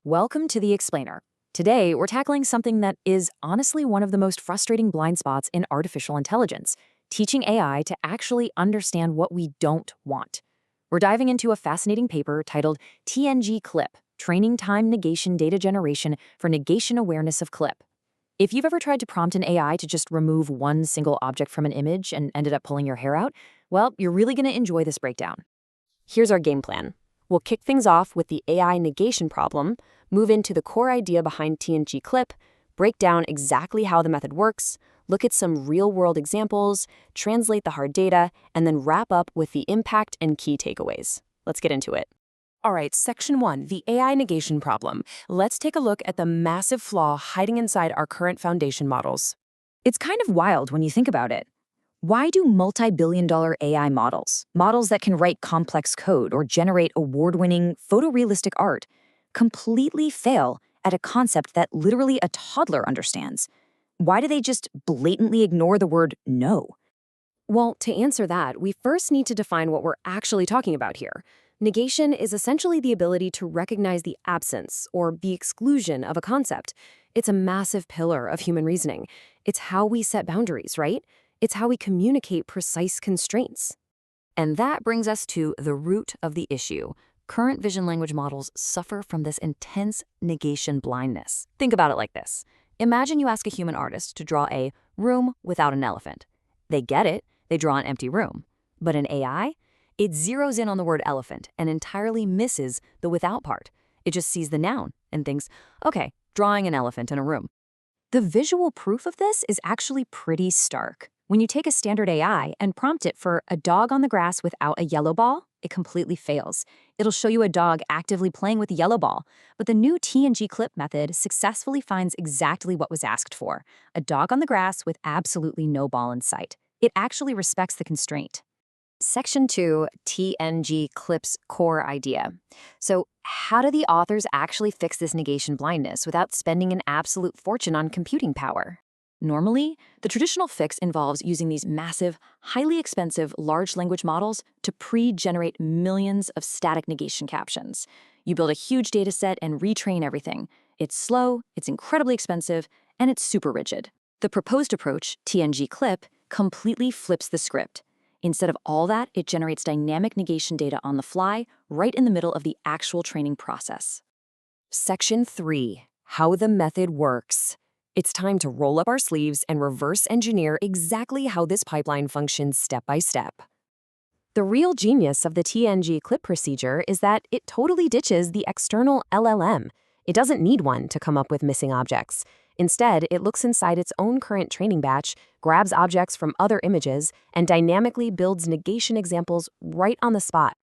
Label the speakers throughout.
Speaker 1: Welcome to the Explainer. Today, we're tackling something that is honestly one of the most frustrating blind spots in artificial intelligence, teaching AI to actually understand what we don't want. We're diving into a fascinating paper titled TNG-CLIP, Training Time Negation Data Generation for Negation Awareness of CLIP. If you've ever tried to prompt an AI to just remove one single object from an image and ended up pulling your hair out, well, you're really going to enjoy this breakdown.
Speaker 2: Here's our game plan. We'll kick things off with the AI negation problem, move into the core idea behind TNG-CLIP, break down exactly how the method works, look at some real-world examples, translate the hard data, and then wrap up with the impact and key takeaways. Let's get into it.
Speaker 3: All right, Section 1, the AI negation problem. Let's take a look at the massive flaw hiding inside our current foundation models.
Speaker 1: It's kind of wild when you think about it. Why do multi-billion-dollar AI models that can write complex code or generate award-winning photorealistic art, completely fail at a concept that literally a toddler understands? Why do they just blatantly ignore the word no?
Speaker 2: Well, to answer that, we first need to define what we're actually talking about here. Negation is essentially the ability to recognize the absence or the exclusion of a concept. It's a massive pillar of human reasoning. It's how we set boundaries, right? It's how we communicate precise constraints.
Speaker 1: And that brings us to the root of the issue. Current vision language models suffer from this intense negation blindness. Think about it like this. Imagine you ask a human artist to draw a room without an elephant. They get it, they draw an empty room. But in AI, it zeroes in on the word elephant and entirely misses the without part. It just sees the noun and thinks, okay, drawing an elephant in a room. The visual proof of this is actually pretty stark. When you take a standard AI and prompt it for a dog on the grass without a yellow ball, it completely fails. It'll show you a dog actively playing with a yellow ball, but the new TNG-CLIP method successfully finds exactly what was asked for, a dog on the grass with absolutely no ball in sight. It actually respects the constraint. Section 2, TNG-CLIP's core idea. So how do the authors actually fix this negation blindness without spending an absolute fortune on computing power? Normally, the traditional fix involves using these massive, highly expensive large language models to pre-generate millions of static negation captions. You build a huge data set and retrain everything. It's slow, it's incredibly expensive, and it's super rigid. The proposed approach, TNG-CLIP, completely flips the script. Instead of all that, it generates dynamic negation data on the fly, right in the middle of the actual training process.
Speaker 2: Section 3, how the method works. It's time to roll up our sleeves and reverse engineer exactly how this pipeline functions step by step. The real genius of the TNG-CLIP procedure is that it totally ditches the external LLM. It doesn't need one to come up with missing objects. Instead, it looks inside its own current training batch, grabs objects from other images, and dynamically builds negation examples right on the spot.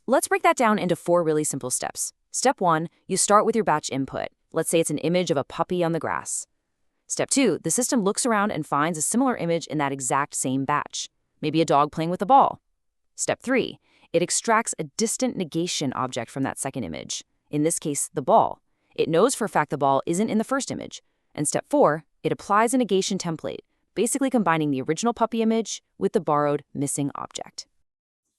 Speaker 1: Let's break that down into 4 really simple steps. Step 1, you start with your batch input. Let's say it's an image of a puppy on the grass. Step 2, the system looks around and finds a similar image in that exact same batch, maybe a dog playing with a ball. Step 3, it extracts a distant negation object from that second image, in this case, the ball. It knows for a fact the ball isn't in the first image. And step 4, it applies a negation template, basically combining the original puppy image with the borrowed missing object.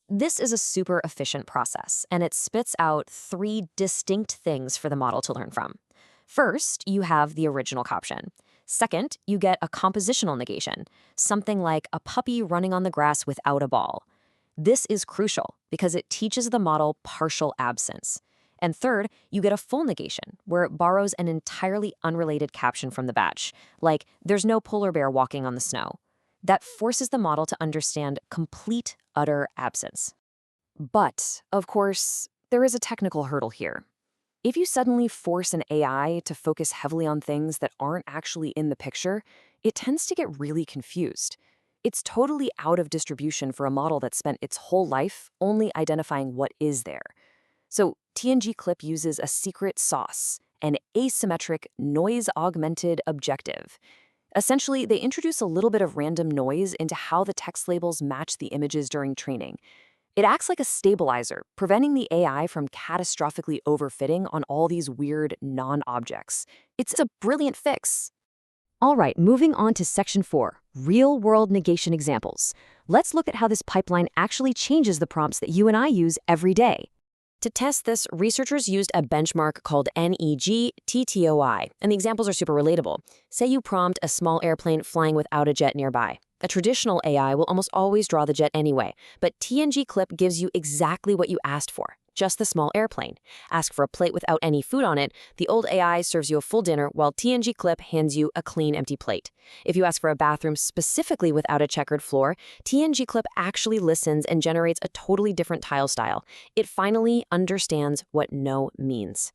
Speaker 1: This is a super efficient process, and it spits out 3 distinct things for the model to learn from. First, you have the original caption. Second, you get a compositional negation, something like a puppy running on the grass without a ball. This is crucial because it teaches the model partial absence. And third, you get a full negation, where it borrows an entirely unrelated caption from the batch, like there's no polar bear walking on the snow. That forces the model to understand complete, utter absence. But, of course, there is a technical hurdle here. If you suddenly force an AI to focus heavily on things that aren't actually in the picture, it tends to get really confused. It's totally out of distribution for a model that spent its whole life only identifying what is there. So TNG-CLIP uses a secret sauce, an asymmetric, noise-augmented objective. Essentially, they introduce a little bit of random noise into how the text labels match the images during training. It acts like a stabilizer, preventing the AI from catastrophically overfitting on all these weird non-objects. It's a brilliant fix.
Speaker 2: All right, moving on to Section 4, real-world negation examples. Let's look at how this pipeline actually changes the prompts that you and I use every day. To test this, researchers used a benchmark called NEG-TTOI, and the examples are super relatable. Say you prompt a small airplane flying without a jet nearby. A traditional AI will almost always draw the jet anyway, but TNG-CLIP gives you exactly what you asked for, just the small airplane. Ask for a plate without any food on it, the old AI serves you a full dinner while TNG-CLIP hands you a clean, empty plate. If you ask for a bathroom specifically without a checkered floor, TNG-CLIP actually listens and generates a totally different tile style. It finally understands what no means.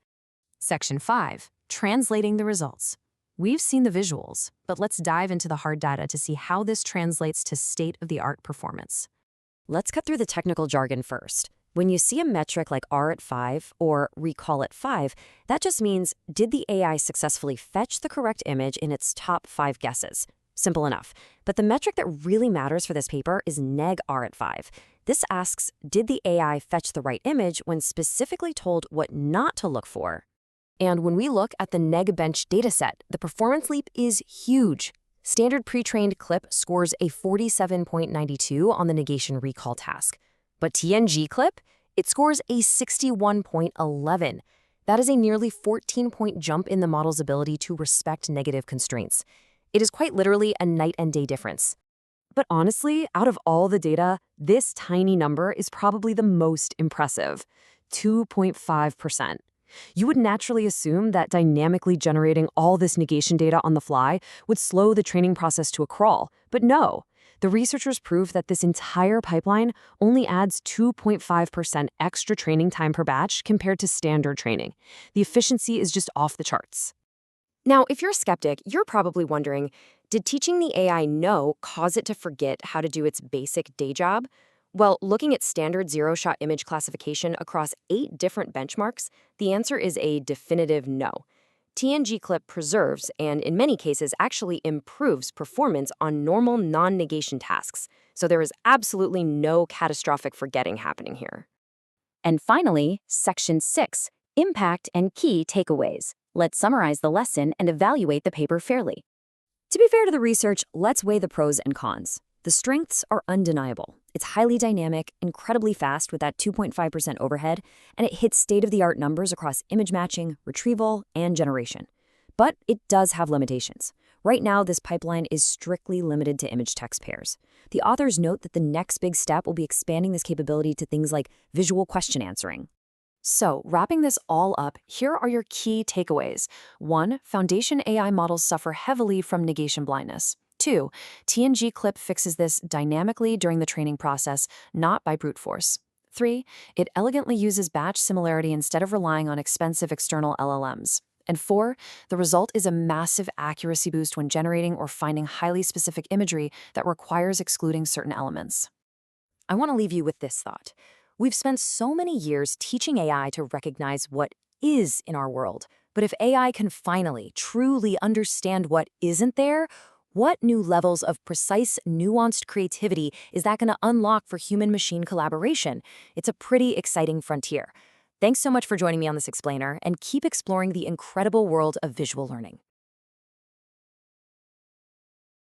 Speaker 3: Section 5. Translating the results. We've seen the visuals, but let's dive into the hard data to see how this translates to state-of-the-art performance.
Speaker 2: Let's cut through the technical jargon first. When you see a metric like R at 5 or recall at 5, that just means, did the AI successfully fetch the correct image in its top 5 guesses? Simple enough. But the metric that really matters for this paper is neg-R at 5. This asks, did the AI fetch the right image when specifically told what not to look for? And when we look at the neg-bench dataset, the performance leap is huge. Standard pre-trained CLIP scores a 47.92 on the negation recall task. But TNG-CLIP, it scores a 61.11. That is a nearly 14-point jump in the model's ability to respect negative constraints. It is quite literally a night and day difference. But honestly, out of all the data, this tiny number is probably the most impressive, 2.5%. You would naturally assume that dynamically generating all this negation data on the fly would slow the training process to a crawl, but no. The researchers prove that this entire pipeline only adds 2.5% extra training time per batch compared to standard training. The efficiency is just off the charts. Now, if you're a skeptic, you're probably wondering, did teaching the AI no cause it to forget how to do its basic day job? Well, looking at standard zero-shot image classification across 8 different benchmarks, the answer is a definitive no. TNG-CLIP preserves and, in many cases, actually improves performance on normal non-negation tasks, so there is absolutely no catastrophic forgetting happening here.
Speaker 1: And finally, Section 6, Impact and Key Takeaways. Let's summarize the lesson and evaluate the paper fairly. To be fair to the research, let's weigh the pros and cons. The strengths are undeniable. It's highly dynamic, incredibly fast with that 2.5% overhead, and it hits state-of-the-art numbers across image matching, retrieval, and generation. But it does have limitations. Right now, this pipeline is strictly limited to image-text pairs. The authors note that the next big step will be expanding this capability to things like visual question answering.
Speaker 3: So, wrapping this all up, here are your key takeaways. 1. Foundation AI models suffer heavily from negation blindness. 2. TNG-CLIP fixes this dynamically during the training process, not by brute force. 3. It elegantly uses batch similarity instead of relying on expensive external LLMs. And 4. The result is a massive accuracy boost when generating or finding highly specific imagery that requires excluding certain elements.
Speaker 2: I want to leave you with this thought. We've spent so many years teaching AI to recognize what is in our world. But if AI can finally, truly understand what isn't there, what new levels of precise, nuanced creativity is that going to unlock for human-machine collaboration? It's a pretty exciting frontier. Thanks so much for joining me on this explainer, and keep exploring the incredible world of visual learning.